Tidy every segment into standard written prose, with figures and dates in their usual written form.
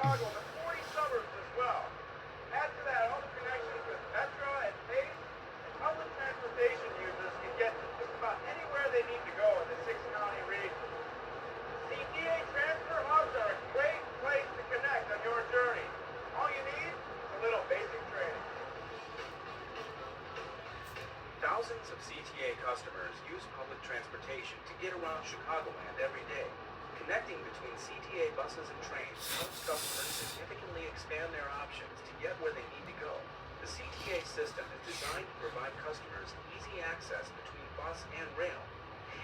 Chicago to 40 suburbs as well. Add to that all the connections with Metra and Pace, and public transportation users can get to just about anywhere they need to go in the six-county region. CTA transfer hubs are a great place to connect on your journey. All you need is a little basic training. Thousands of CTA customers use public transportation to get around Chicagoland every day. Connecting between CTA buses and trains helps customers significantly expand their options to get where they need to go. The CTA system is designed to provide customers easy access between bus and rail,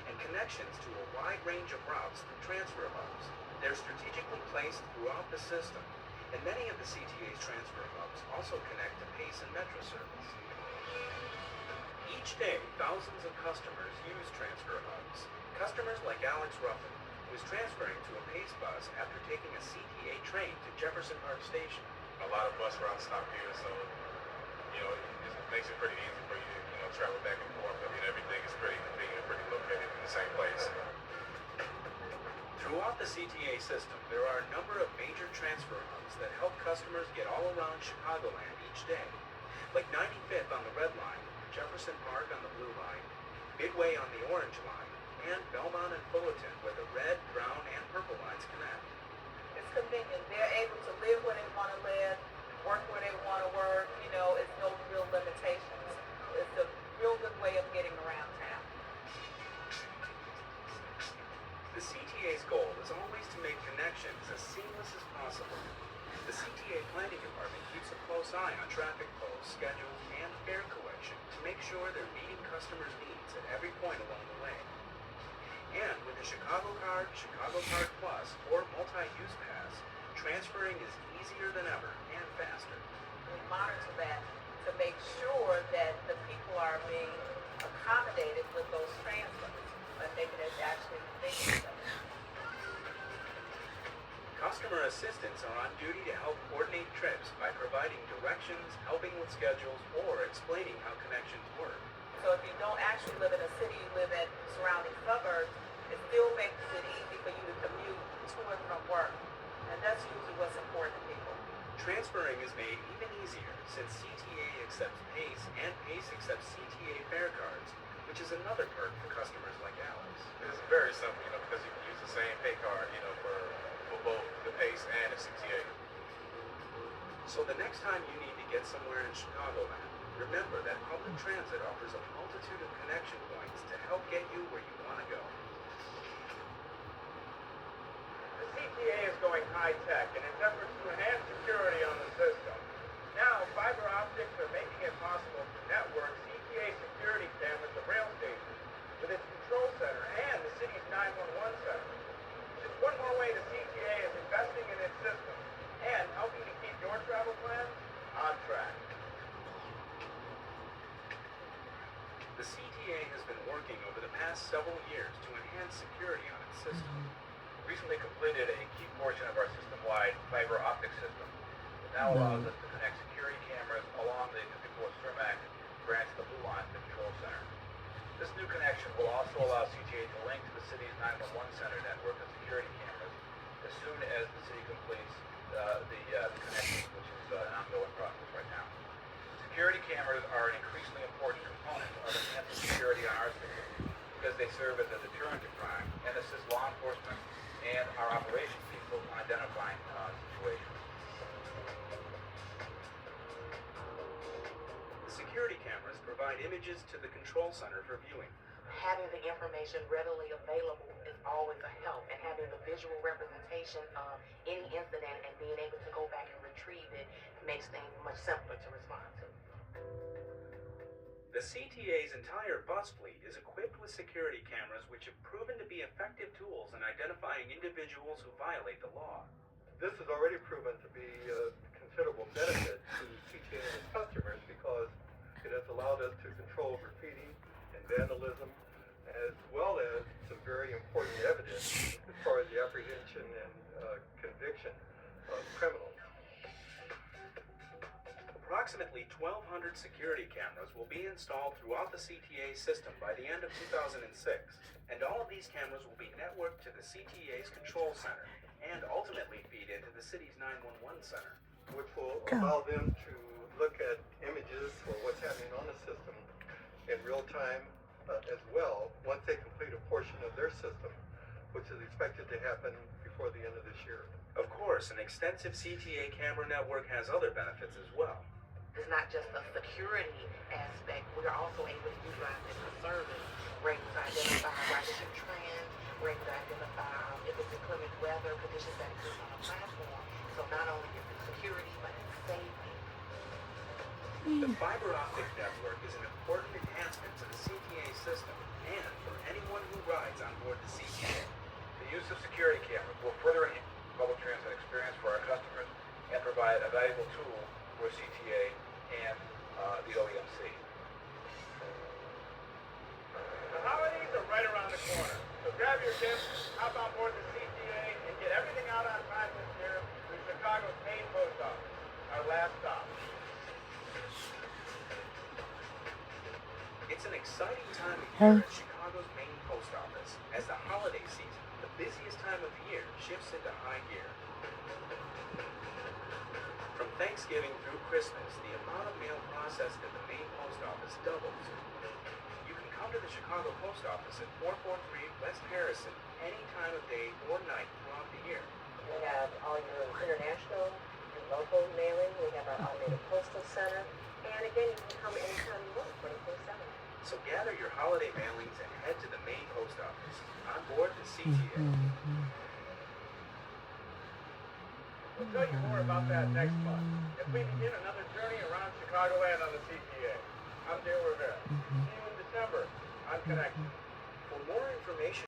and connections to a wide range of routes through transfer hubs. They're strategically placed throughout the system, and many of the CTA's transfer hubs also connect to Pace and Metra service. Each day, thousands of customers use transfer hubs. Customers like Alex Ruffin, who is transferring to a Pace bus after taking a CTA train to Jefferson Park Station. A lot of bus routes stop here, so it makes it pretty easy for you to travel back and forth. I mean, everything is pretty convenient, pretty located in the same place. Throughout the CTA system, there are a number of major transfer hubs that help customers get all around Chicagoland each day, like 95th on the Red Line, Jefferson Park on the Blue Line, Midway on the Orange Line, and Belmont and Fullerton where the red, brown, and purple lines connect. It's convenient. They're able to live where they want to live, work where they want to work. It's no real limitations. It's a real good way of getting around town. The CTA's goal is always to make connections as seamless as possible. The CTA Planning Department keeps a close eye on traffic flows, schedules, and fare collection to make sure they're meeting customers' needs at every point along the way. And with the Chicago Card, Chicago Card Plus, or multi-use pass, transferring is easier than ever and faster. We monitor that to make sure that the people are being accommodated with those transfers, but making it actually convenient. Customer assistants are on duty to help coordinate trips by providing directions, helping with schedules, or explaining how connections work. So if you don't actually live in a city, you live in surrounding suburbs, it still makes it easy for you to commute to and from work. And that's usually what's important to people. Transferring is made even easier since CTA accepts Pace and Pace accepts CTA fare cards, which is another perk for customers like Alex. It's very simple, because you can use the same pay card, for both the Pace and the CTA. So the next time you need to get somewhere in Chicagoland, remember that public transit offers a multitude of connection points to help get you where you want to go. The CTA is going high-tech in its efforts to enhance security on the system. Now, fiber optics are making it possible to network CTA security cameras at rail stations with its control center and the city's 911 center. Just one more way the CTA is investing in its system and helping to keep your travel plans on track. The CTA has been working over the past several years to enhance security on its system. Recently completed a key portion of our system-wide fiber optic system that now allows us to connect security cameras along the 54th Cermak branch of the Blue Line to the control center. This new connection will also allow CTA to link to the city's 911 center network of security cameras as soon as the city completes the connection, which is an ongoing process right now. Security cameras are an increasingly important component of enhancing security on our system because they serve as a deterrent to crime and assist law enforcement and our operations people in identifying situations. The security cameras provide images to the control center for viewing. Having the information readily available is always a help, and having the visual representation of any incident and being able to go back and retrieve it makes things much simpler to respond to. The CTA's entire bus fleet is equipped with security cameras which have proven to be effective tools in identifying individuals who violate the law. This has already proven to be a considerable benefit to CTA and its customers because it has allowed us to control graffiti and vandalism, as well as some very important evidence as far as the apprehension and conviction of criminals. Approximately 1,200 security cameras will be installed throughout the CTA system by the end of 2006, and all of these cameras will be networked to the CTA's control center. and ultimately feed into the city's 911 center. which will allow them to look at images or what's happening on the system in real time as well once they complete a portion of their system, which is expected to happen before the end of this year. Of course, an extensive CTA camera network has other benefits as well. It's not just a security aspect. We are also able to utilize it for service. We're able to identify ridership trends. We're able to identify if it's inclement weather conditions that exist on a platform. So not only is it security, but it's safety. The fiber optic network is an important enhancement to the CTA system and for anyone who rides on board the CTA. The use of security cameras will further enhance the public transit experience for our customers and provide a valuable tool for CTA and the OEMC. The holidays are right around the corner, so grab your gifts, hop on board the CTA, and get everything out on time this year through Chicago's main post office, our last stop. It's an exciting time of year at Chicago's main post office as the holiday season, the busiest time of the year, shifts into high gear. From Thanksgiving through Christmas, the amount of mail processed at the main post office doubles. You can come to the Chicago Post Office at 443 West Harrison any time of day or night throughout the year. We have all your international and local mailing. We have our automated postal center. And again, you can come anytime you want, 24/7. So gather your holiday mailings and head to the main post office. On board the CTA. We'll tell you more about that next month as we begin another journey around Chicagoland on the CTA. I'm Dale Rivera. See you in December on Connection. For more information